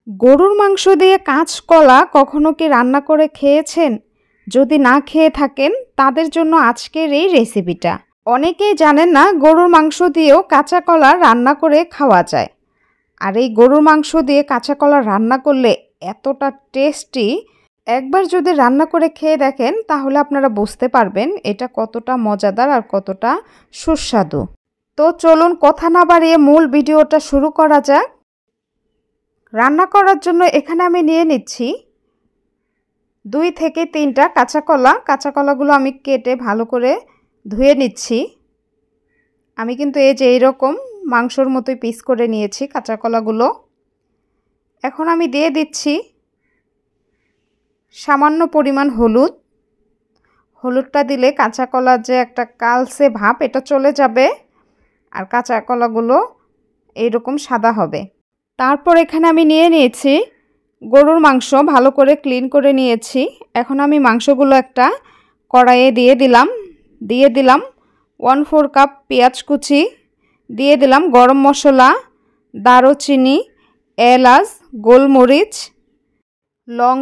গরুর মাংস দিয়ে কাঁচকলা কখনো কি রান্না করে খেয়েছেন? যদি না খেয়ে থাকেন তাদের জন্য আজকের এই রেসিপিটা। অনেকেই জানেন না গরুর মাংস দিয়েও কাঁচা কলা রান্না করে খাওয়া যায়। আর এই গরুর মাংস দিয়ে কাঁচা কলা রান্না করলে এতটা টেস্টি, একবার যদি রান্না করে খেয়ে দেখেন তাহলে আপনারা বুঝতে পারবেন এটা কতটা মজাদার আর কতটা সুস্বাদু। তো চলুন কথা না বাড়িয়ে মূল ভিডিওটা শুরু করা যাক। রান্না করার জন্য এখানে আমি নিয়ে নিচ্ছি 2 থেকে 3টা কাঁচা কলা। কাঁচা কলাগুলো আমি কেটে ভালো করে ধুয়ে নিচ্ছি। আমি কিন্তু এই যে এইরকম মাংসর মতোই পিস করে নিয়েছি কাঁচা কলাগুলো। এখন আমি দিয়ে দিচ্ছি সামান্য পরিমাণ হলুদ। হলুদটা দিলে কাঁচা কলার যে একটা কালচে ভাব এটা চলে যাবে আর কাঁচা কলাগুলো এইরকম সাদা হবে। তারপর এখানে আমি নিয়ে নিয়েছি গরুর মাংস, ভালো করে ক্লিন করে নিয়েছি। এখন আমি মাংসগুলো একটা কড়াইয়ে দিয়ে দিলাম 1/4 কাপ পেঁয়াজ কুচি, দিয়ে দিলাম গরম মশলা, দারুচিনি, এলাচ, গোলমরিচ, লং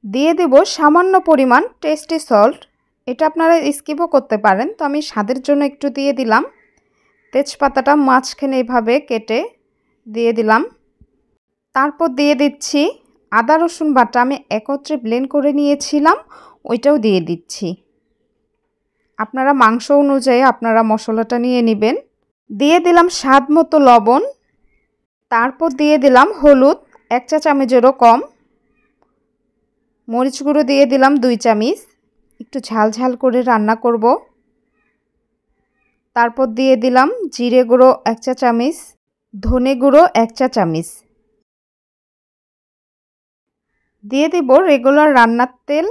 দিয়ে দেব সামান্য পরিমাণ টেস্টি সল্ট। এটা আপনারা স্কিপও করতে পারেন, তো আমি স্বাদের জন্য একটু দিয়ে দিলাম। তেজপাতাটা মাঝখানে এইভাবে কেটে দিয়ে দিলাম। তারপর দিয়ে দিচ্ছি আদা রসুন বাটা, আমি একত্রে ব্লেন্ড করে নিয়েছিলাম, ওইটাও দিয়ে দিচ্ছি। আপনারা মাংস অনুযায়ী আপনারা মশলাটা নিয়ে নেবেন। দিয়ে দিলাম স্বাদ মতো লবণ। তারপর দিয়ে দিলাম হলুদ 1 চা চামচেরও কম। মরিচ গুঁড়ো দিয়ে দিলাম 2 চামচ, একটু ঝাল ঝাল করে রান্না করব। তারপর দিয়ে দিলাম জিরে গুঁড়ো 1 চা চামচ, ধনে গুঁড়ো 1 চা চামচ। দিয়ে দেব রেগুলার রান্নার তেল।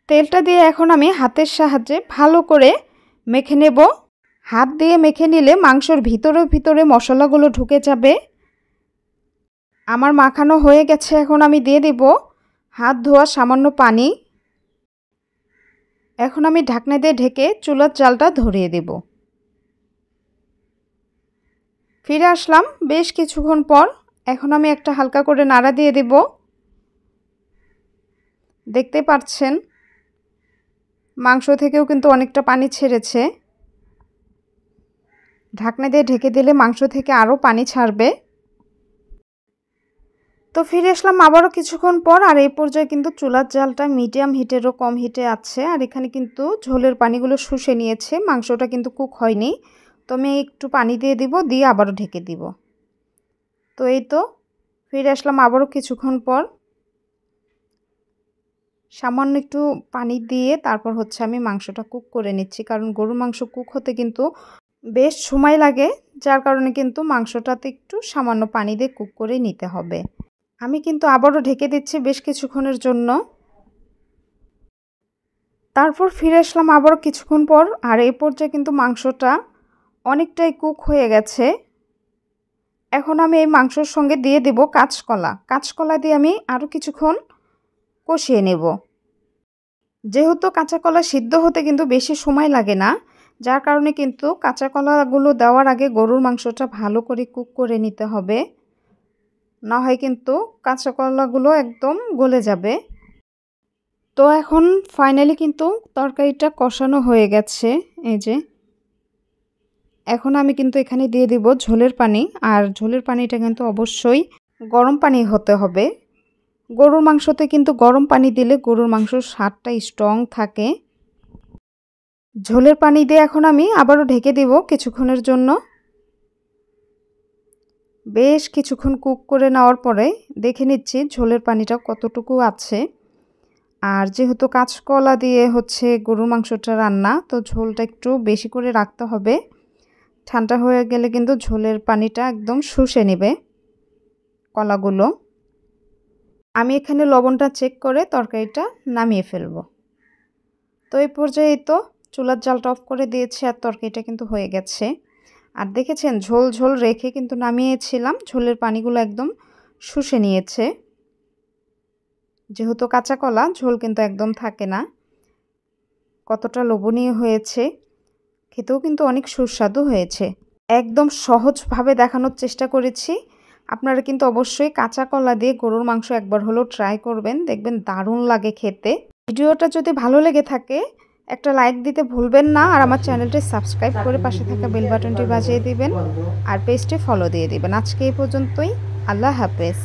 তেলটা দিয়ে এখন আমি হাতের সাহায্যে ভালো করে মেখে নেব। হাত দিয়ে মেখে নিলে মাংসর ভিতরে মশলাগুলো ঢুকে যাবে। আমার মাখানো হয়ে গেছে, এখন আমি দিয়ে দেব হাত ধোয়া সামান্য পানি। এখন আমি ঢাকনা দিয়ে ঢেকে চুলার জালটা ধরিয়ে দেব। ফিরে আসলাম বেশ কিছুক্ষণ পর। এখন আমি একটা হালকা করে নাড়া দিয়ে দেব। দেখতে পাচ্ছেন মাংস থেকেও কিন্তু অনেকটা পানি ছেড়েছে। ঢাকনা দিয়ে ঢেকে দিলে মাংস থেকে আরও পানি ছাড়বে। তো ফিরে আসলাম আবারও কিছুক্ষণ পর। আর এই পর্যায়ে কিন্তু চুলার জালটা মিডিয়াম হিটেরও কম হিটে আছে। আর এখানে কিন্তু ঝোলের পানিগুলো শুষে নিয়েছে, মাংসটা কিন্তু কুক হয়নি। তো আমি একটু পানি দিয়ে দিব, দিয়ে আবারও ঢেকে দিব। তো এই তো ফিরে আসলাম আবারও কিছুক্ষণ পর। সামান্য একটু পানি দিয়ে তারপর আমি মাংসটা কুক করে নিচ্ছি, কারণ গরুর মাংস কুক হতে কিন্তু বেশ সময় লাগে, যার কারণে কিন্তু মাংসটাতে একটু সামান্য পানি দিয়ে কুক করে নিতে হবে। আমি কিন্তু আবারও ঢেকে দিচ্ছি বেশ কিছুক্ষণের জন্য। তারপর ফিরে আসলাম আবারও কিছুক্ষণ পর। আর এই পর্যায়ে কিন্তু মাংসটা অনেকটাই কুক হয়ে গেছে। এখন আমি এই মাংসর সঙ্গে দিয়ে দেব কাঁচকলা দিয়ে আমি আরও কিছুক্ষণ কষিয়ে নেব। যেহেতু কাঁচা কলা সিদ্ধ হতে কিন্তু বেশি সময় লাগে না, যার কারণে কিন্তু কাঁচা কলাগুলো দেওয়ার আগে গরুর মাংসটা ভালো করে কুক করে নিতে হবে, না হয় কিন্তু কাঁচা কলাগুলো একদম গলে যাবে। তো এখন ফাইনালি কিন্তু তরকারিটা কষানো হয়ে গেছে। এই যে এখন আমি কিন্তু এখানে দিয়ে দিব ঝোলের পানি। আর ঝোলের পানিটা কিন্তু অবশ্যই গরম পানি হতে হবে। গরুর মাংসতে কিন্তু গরম পানি দিলে গরুর মাংসর স্বাদটা স্ট্রং থাকে। ঝোলের পানি দিয়ে এখন আমি আবারও ঢেকে দিব কিছুক্ষণের জন্য। বেশ কিছুক্ষণ কুক করে নেওয়ার পরে দেখে নিচ্ছি ঝোলের পানিটা কতটুকু আছে। আর যেহেতু কাঁচকলা দিয়ে গরুর মাংসটা রান্না, তো ঝোলটা একটু বেশি করে রাখতে হবে। ঠান্ডা হয়ে গেলে কিন্তু ঝোলের পানিটা একদম শুষে নেবে কলাগুলো। আমি এখানে লবণটা চেক করে তরকারিটা নামিয়ে ফেলব। তো এই পর্যায়ে তো চুলার জালটা অফ করে দিয়েছি আর তরকারিটা কিন্তু হয়ে গেছে। আর দেখেছেন ঝোল ঝোল রেখে কিন্তু নামিয়েছিলাম, ঝোলের পানিগুলো একদম শুষে নিয়েছে। যেহেতু কাঁচা কলা ঝোল কিন্তু একদম থাকে না। কতটা লোভনীয় হয়েছে, খেতেও কিন্তু অনেক সুস্বাদু হয়েছে। একদম সহজভাবে দেখানোর চেষ্টা করেছি। আপনারা কিন্তু অবশ্যই কাঁচা কলা দিয়ে গরুর মাংস একবার হলেও ট্রাই করবেন, দেখবেন দারুণ লাগে খেতে। ভিডিওটা যদি ভালো লেগে থাকে একটা লাইক দিতে ভুলবেন না, আর আমার চ্যানেলটি সাবস্ক্রাইব করে পাশে থাকা বেল বাটনটি বাজিয়ে দিবেন, আর পেজটি ফলো দিয়ে দিবেন। আজকে এই পর্যন্তই, আল্লাহ হাফেজ।